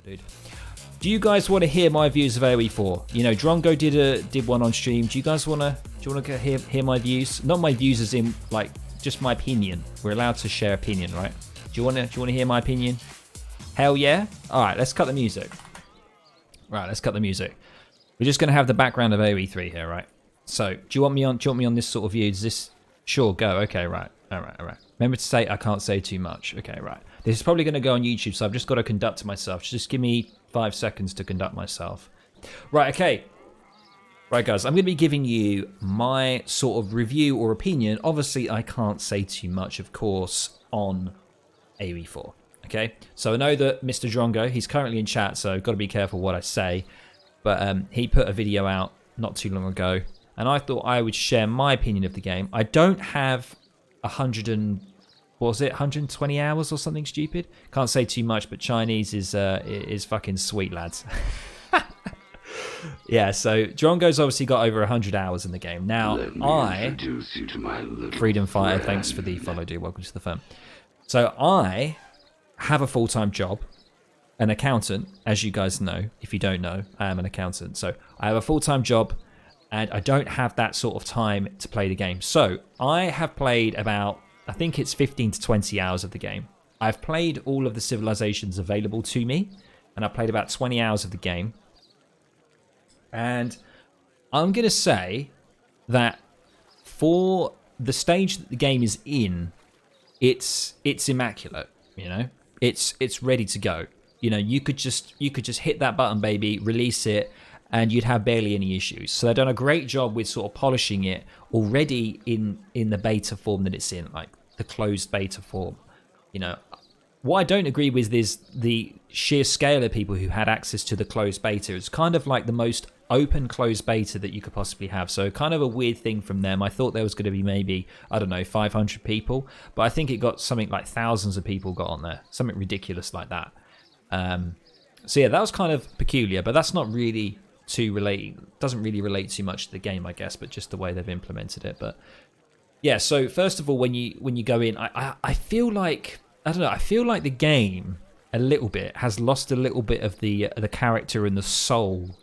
dude. Do you guys want to hear my views of AOE4? You know, Drongo did one on stream. Do you guys want to hear my views? Not my views as in like just my opinion. We're allowed to share opinion, right? Do you want to hear my opinion? Hell yeah! All right, let's cut the music. Right, let's cut the music. We're just going to have the background of AOE3 here, right? So, do you want me on this sort of view? Is this sure? Go. Okay, right. All right. Remember to say I can't say too much. Okay, right. This is probably going to go on YouTube, so I've just got to conduct myself. Just give me 5 seconds to conduct myself. Right, okay. Right, guys, I'm going to be giving you my sort of review or opinion. Obviously, I can't say too much, of course, on AOE4. Okay, so I know that Mr. Drongo, he's currently in chat, so I've got to be careful what I say. But he put a video out not too long ago, and I thought I would share my opinion of the game. I don't have 120 hours or something stupid. Can't say too much, but Chinese is fucking sweet, lads. Yeah, so Drongo's obviously got over 100 hours in the game. Now, Freedom Fighter, thanks for the follow, dude. Welcome to the firm. So I have a full-time job, an accountant, as you guys know. If you don't know, I am an accountant. So I have a full-time job, and I don't have that sort of time to play the game. So I have played about, I think it's 15 to 20 hours of the game. I've played all of the civilizations available to me, and I've played about 20 hours of the game. And I'm going to say that for the stage that the game is in, it's immaculate, you know? It's ready to go. You know, you could just hit that button, baby, release it, and you'd have barely any issues. So they've done a great job with sort of polishing it already in the beta form that it's in, like the closed beta form. You know, what I don't agree with is the sheer scale of people who had access to the closed beta. It's kind of like the most open closed beta that you could possibly have. So kind of a weird thing from them. I thought there was going to be maybe, I don't know, 500 people, but I think it got something like thousands of people got on there. Something ridiculous like that. So yeah, that was kind of peculiar, but that's not really doesn't really relate too much to the game, I guess, but just the way they've implemented it. But yeah, so first of all, when you go in, I feel like, I don't know, I feel like the game a little bit has lost a little bit of the character and the soul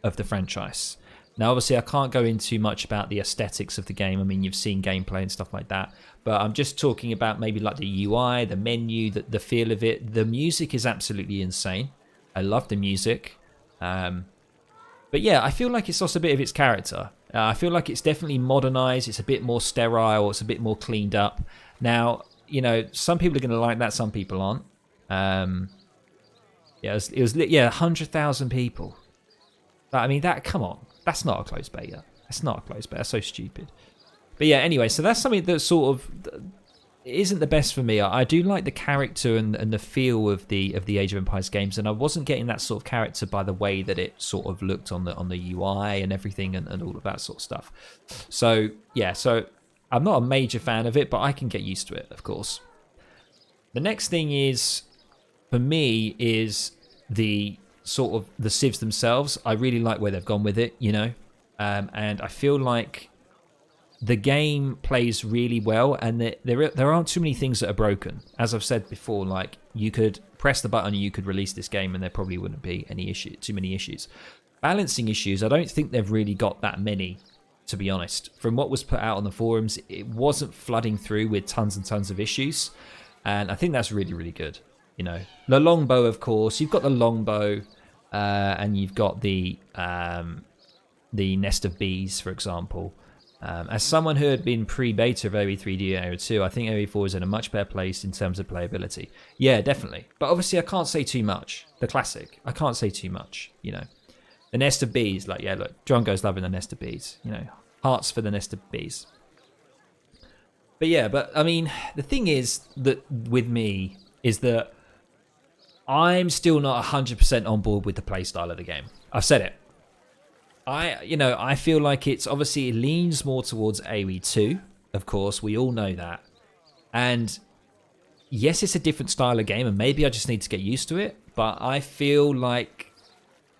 of the franchise. Now, obviously, I can't go into much about the aesthetics of the game. I mean, you've seen gameplay and stuff like that, but I'm just talking about maybe like the UI, the menu, the feel of it. The music is absolutely insane. I love the music. But yeah, I feel like it's lost a bit of its character. I feel like it's definitely modernized. It's a bit more sterile. It's a bit more cleaned up. Now, you know, some people are going to like that. Some people aren't. Yeah, it was 100,000 people. I mean, come on. That's not a closed beta. That's not a closed beta. That's so stupid. But yeah, anyway, so that's something that sort of isn't the best for me. I do like the character and the feel of the Age of Empires games, and I wasn't getting that sort of character by the way that it sort of looked on the UI and everything and all of that sort of stuff. So yeah, so I'm not a major fan of it, but I can get used to it, of course. The next thing is, for me, is the sort of the civs themselves. I really like where they've gone with it, you know, and I feel like the game plays really well, and there aren't too many things that are broken. As I've said before, like you could press the button and you could release this game and there probably wouldn't be too many issues. Balancing issues, I don't think they've really got that many, to be honest. From what was put out on the forums, it wasn't flooding through with tons and tons of issues, and I think that's really, really good. You know, the longbow, of course, you've got the longbow, and you've got the nest of bees, for example. As someone who had been pre-beta of AOE3D and AOE2, I think AOE4 is in a much better place in terms of playability. Yeah, definitely. But obviously, I can't say too much. The classic. I can't say too much, you know. The nest of bees, like, yeah, look, Drongo's loving the nest of bees. You know, hearts for the nest of bees. But yeah, I mean, the thing is that with me is that I'm still not 100% on board with the playstyle of the game. I've said it. I feel like it leans more towards AOE2, of course, we all know that. And yes, it's a different style of game, and maybe I just need to get used to it, but I feel like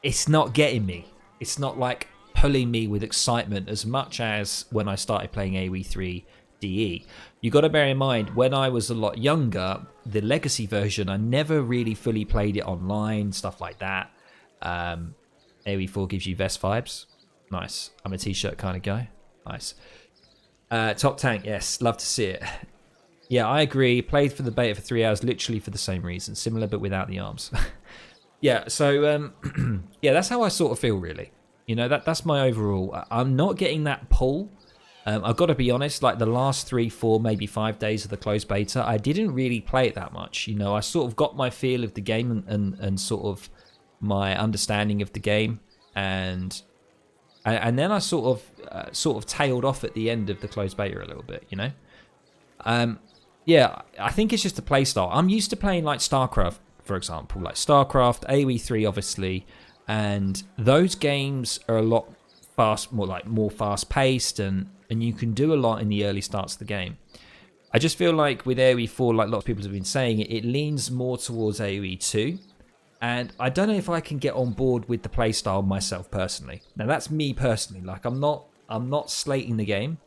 it's not getting me. It's not like pulling me with excitement as much as when I started playing AOE3 DE. You got to bear in mind, when I was a lot younger, the legacy version, I never really fully played it online, stuff like that. AOE4 gives you vest vibes. Nice. I'm a t-shirt kind of guy. Nice. Top tank, yes, love to see it. Yeah, I agree. Played for the beta for 3 hours, literally for the same reason. Similar, but without the arms. Yeah, so, yeah, that's how I sort of feel, really. You know, that's my overall. I'm not getting that pull. I've got to be honest, like the last 3, 4, maybe 5 days of the closed beta, I didn't really play it that much. You know, I sort of got my feel of the game and sort of my understanding of the game. And then I sort of tailed off at the end of the closed beta a little bit, you know? Yeah, I think it's just a play style. I'm used to playing like StarCraft, for example, like StarCraft, AOE3, obviously, and those games are a lot more fast paced, and you can do a lot in the early starts of the game. I just feel like with AOE4, like lots of people have been saying, it leans more towards AOE2, and I don't know if I can get on board with the playstyle myself personally. Now that's me personally. Like I'm not slating the game.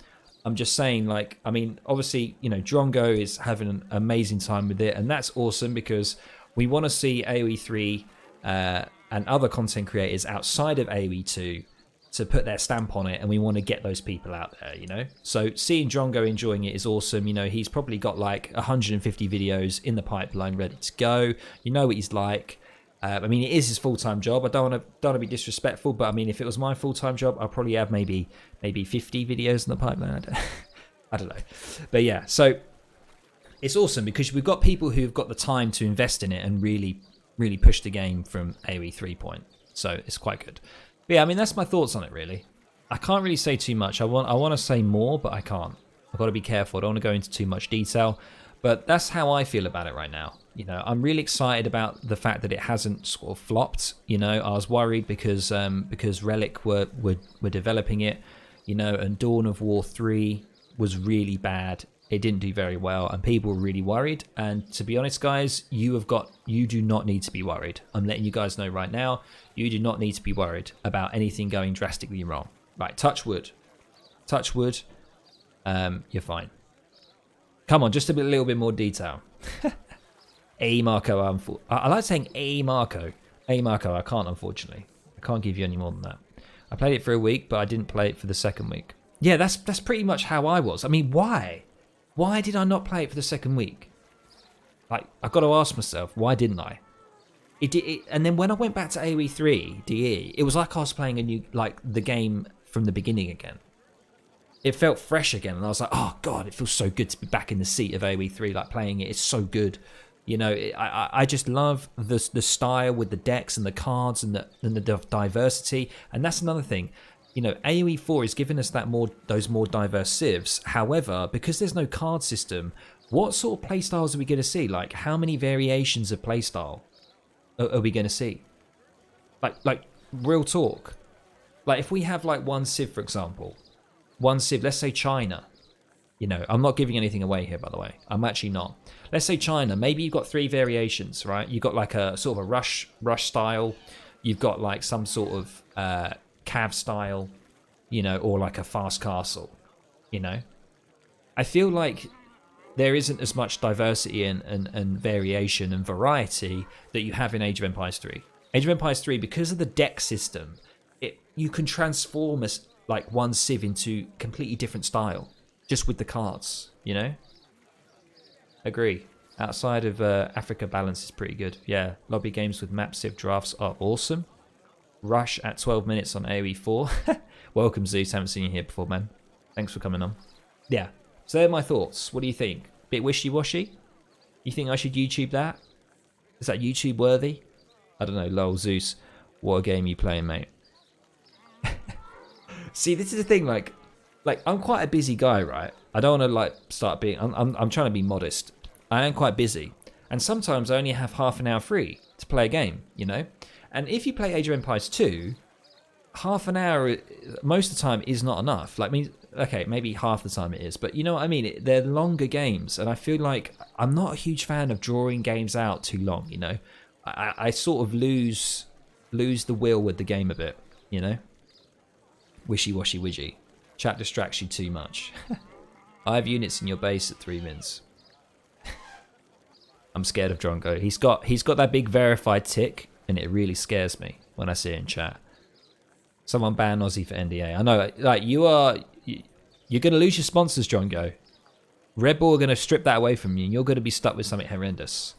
I'm just saying, like, I mean, obviously, you know, Drongo is having an amazing time with it, and that's awesome because we want to see AOE3 and other content creators outside of AOE2 to put their stamp on it, and we want to get those people out there, you know? So seeing Drongo enjoying it is awesome. You know, he's probably got like 150 videos in the pipeline ready to go. You know what he's like. I mean, it is his full-time job. I don't want to be disrespectful, but I mean, if it was my full-time job, I'd probably have maybe 50 videos in the pipeline. I don't know. But yeah, so it's awesome because we've got people who've got the time to invest in it and really, really push the game from AOE 3 point. So it's quite good. But yeah, I mean, that's my thoughts on it, really. I can't really say too much. I want to say more, but I can't. I've got to be careful. I don't want to go into too much detail. But that's how I feel about it right now. You know, I'm really excited about the fact that it hasn't sort of flopped. You know, I was worried because Relic were developing it, you know, and Dawn of War 3 was really bad. It didn't do very well, and people were really worried. And to be honest, guys, you do not need to be worried. I'm letting you guys know right now, you do not need to be worried about anything going drastically wrong. Right, touch wood. Touch wood. You're fine. Come on, just a little bit more detail. A Marco, I like saying A Marco. A Marco, I can't, unfortunately. I can't give you any more than that. I played it for a week, but I didn't play it for the second week. Yeah, that's pretty much how I was. I mean, why? Why did I not play it for the second week? Like, I've got to ask myself, why didn't I? And then when I went back to AOE3 DE, it was like I was playing the game from the beginning again. It felt fresh again, and I was like, oh god, it feels so good to be back in the seat of AOE3, like playing it. It's so good. You know, I just love the style with the decks and the cards and the diversity. And that's another thing. You know, AOE4 is giving us those more diverse civs. However, because there's no card system, what sort of playstyles are we going to see? Like, how many variations of playstyle are we going to see? Like real talk. Like, if we have like one civ, for example, one civ, let's say China. You know, I'm not giving anything away here, by the way. I'm actually not. Let's say China. Maybe you've got 3 variations, right? You've got like a sort of a rush style. You've got like some sort of cav style, you know, or like a fast castle, you know. I feel like there isn't as much diversity and variation and variety that you have in Age of Empires 3. Age of Empires 3, because of the deck system, you can transform as like one civ into completely different style just with the cards, you know. Agree. Outside of Africa, balance is pretty good. Yeah, lobby games with map civ drafts are awesome. Rush at 12 minutes on AOE4. Welcome, Zeus. Haven't seen you here before, man. Thanks for coming on. Yeah, so they're my thoughts. What do you think? Bit wishy-washy? You think I should YouTube that? Is that YouTube worthy? I don't know. Lol, Zeus. What a game you playing, mate? See, this is the thing. Like I'm quite a busy guy, right? I don't want to like start being. I'm trying to be modest. I am quite busy, and sometimes I only have half an hour free to play a game. You know, and if you play Age of Empires 2, half an hour most of the time is not enough. Like, okay, maybe half the time it is, but you know what I mean. They're longer games, and I feel like I'm not a huge fan of drawing games out too long. You know, I sort of lose the will with the game a bit. You know, wishy-washy widgy. Chat distracts you too much. I have units in your base at 3 mins. I'm scared of Drongo. He's got that big verified tick, and it really scares me when I see it in chat. Someone ban Aussie for NDA. I know, like you're gonna lose your sponsors, Drongo. Red Bull are gonna strip that away from you, and you're gonna be stuck with something horrendous.